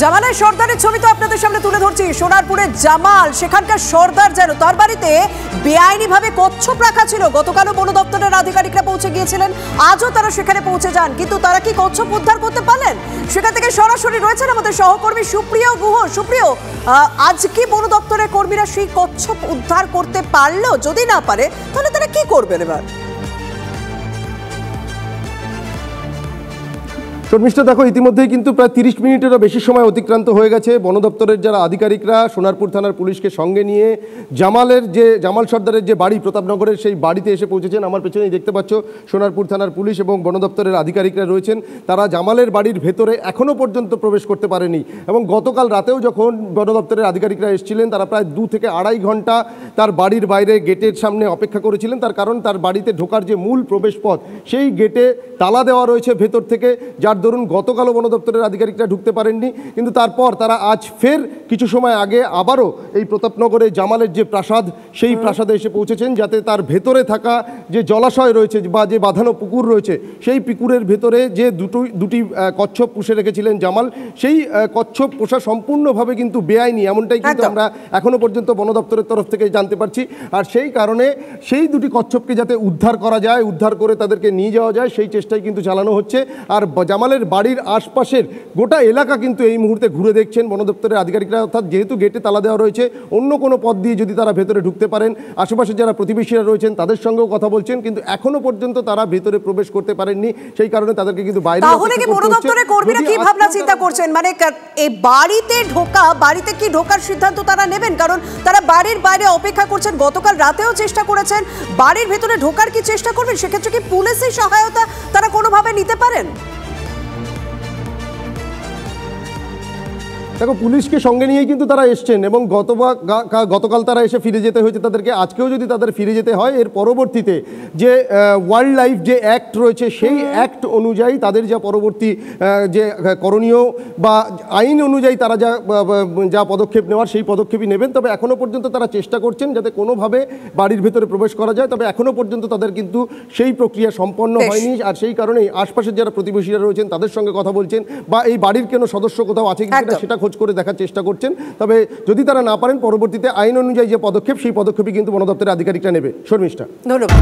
জামালের সর্দারের ছবি তো আপনাদের সামনে তুলে ধরছি। সোনারপুরের জামাল, সেখানকার সর্দার যেন তার বাড়িতে বেআইনিভাবে কচ্ছপ রাখা ছিল। গতকালও বন দপ্তরের আধিকারিকরা পৌঁছে গিয়েছিলেন, আজও তারা সেখানে পৌঁছে যান, কিন্তু তারা কি কচ্ছপ উদ্ধার করতে পারলেন? সেখান থেকে সরাসরি রয়েছেন আমাদের সহকর্মী সুপ্রিয় গুহ। সুপ্রিয়, আজ কি বন দপ্তরের কর্মীরা সেই কচ্ছপ উদ্ধার করতে পারলো? যদি না পারে তাহলে তারা কি করবেন এবার? শর্মিষ্ঠা, দেখো, ইতিমধ্যেই কিন্তু প্রায় 30 মিনিটেরও বেশি সময় অতিক্রান্ত হয়ে গেছে। বন দপ্তরের যারা আধিকারিকরা সোনারপুর থানার পুলিশকে সঙ্গে নিয়ে জামাল সর্দারের যে বাড়ি প্রতাপনগরের, সেই বাড়িতে এসে পৌঁছেছেন। আমার পেছনেই দেখতে পাচ্ছ সোনারপুর থানার পুলিশ এবং বন দপ্তরের আধিকারিকরা রয়েছেন। তারা জামালের বাড়ির ভেতরে এখনও পর্যন্ত প্রবেশ করতে পারেনি এবং গতকাল রাতেও যখন বন দপ্তরের আধিকারিকরা এসেছিলেন, তারা প্রায় 2 থেকে আড়াই ঘন্টা তার বাড়ির বাইরে গেটের সামনে অপেক্ষা করেছিলেন। তার কারণ তার বাড়িতে ঢোকার যে মূল প্রবেশ পথ, সেই গেটে তালা দেওয়া রয়েছে ভেতর থেকে, যার দরুন গতকালও বন দপ্তরের আধিকারিকরা ঢুকতে পারেননি। কিন্তু তারপর তারা আজ ফের কিছু সময় আগে আবারও এই প্রতাপনগরে জামালের যে প্রাসাদ, সেই প্রাসাদে এসে পৌঁছেছেন, যাতে তার ভেতরে থাকা যে জলাশয় রয়েছে বা যে বাঁধানো পুকুর রয়েছে, সেই পুকুরের ভেতরে যে দুটি কচ্ছপ পুষে রেখেছিলেন জামাল, সেই কচ্ছপ পোষা সম্পূর্ণভাবে কিন্তু বেআইনি, এমনটাই কিন্তু আমরা এখনও পর্যন্ত বন দপ্তরের তরফ থেকে জানতে পারছি। আর সেই কারণে সেই দুটি কচ্ছপকে যাতে উদ্ধার করা যায়, উদ্ধার করে তাদেরকে নিয়ে যাওয়া যায়, সেই চেষ্টাই কিন্তু চালানো হচ্ছে। আর জামালের বাড়ির আশপাশের গোটা এলাকা কিন্তু এই মুহূর্তে ঘুরে দেখছেন বন দপ্তরের আধিকারিকরা। অর্থাৎ যেহেতু গেটে তালা দেওয়া রয়েছে, অন্য কোনো পথ দিয়ে যদি তারা ভেতরে ঢুকতে পারেন, আশেপাশে যারা প্রতিবেশীরা রয়েছেন তাদের সঙ্গেও কথা বলছেন, কিন্তু এখনো পর্যন্ত তারা ভেতরে প্রবেশ করতে পারেননি। সেই কারণে তাদেরকে কিন্তু বাইরে। তাহলে কি বন দপ্তরের কর্মীরা কি ভাবনা চিন্তা করছেন? মানে এই বাড়িতে কি ঢোকার সিদ্ধান্ত তারা নেবেন? কারণ তারা বাড়ির বাইরে অপেক্ষা করছেন, গতকাল রাতেও চেষ্টা করেছেন, বাড়ির ভেতরে ঢোকার কি চেষ্টা করবেন? সেক্ষেত্রে কি পুলিশের সহায়তা তারা কোনোভাবে নিতে পারেন? দেখো, পুলিশকে সঙ্গে নিয়েই কিন্তু তারা এসছেন এবং গতকাল তারা এসে ফিরে যেতে হয়েছে তাদেরকে। আজকেও যদি তাদের ফিরে যেতে হয়, এর পরবর্তীতে যে ওয়াইল্ড লাইফ যে অ্যাক্ট রয়েছে, সেই অ্যাক্ট অনুযায়ী তাদের যা পরবর্তী যে করণীয় বা আইন অনুযায়ী তারা যা পদক্ষেপ নেওয়ার, সেই পদক্ষেপই নেবেন। তবে এখনও পর্যন্ত তারা চেষ্টা করছেন যাতে কোনোভাবে বাড়ির ভেতরে প্রবেশ করা যায়। তবে এখনও পর্যন্ত তাদের কিন্তু সেই প্রক্রিয়া সম্পন্ন হয়নি। আর সেই কারণেই আশপাশের যারা প্রতিবেশীরা রয়েছেন তাদের সঙ্গে কথা বলছেন, বা এই বাড়ির কোনো সদস্য কোথাও আছে কিনা সেটা খোঁজ করে দেখার চেষ্টা করছেন। তবে যদি তারা না পারেন, পরবর্তীতে আইন অনুযায়ী যে পদক্ষেপ, সেই পদক্ষেপই কিন্তু বন দপ্তরের আধিকারিকরা নেবে। শর্মিষ্ঠা, ধন্যবাদ।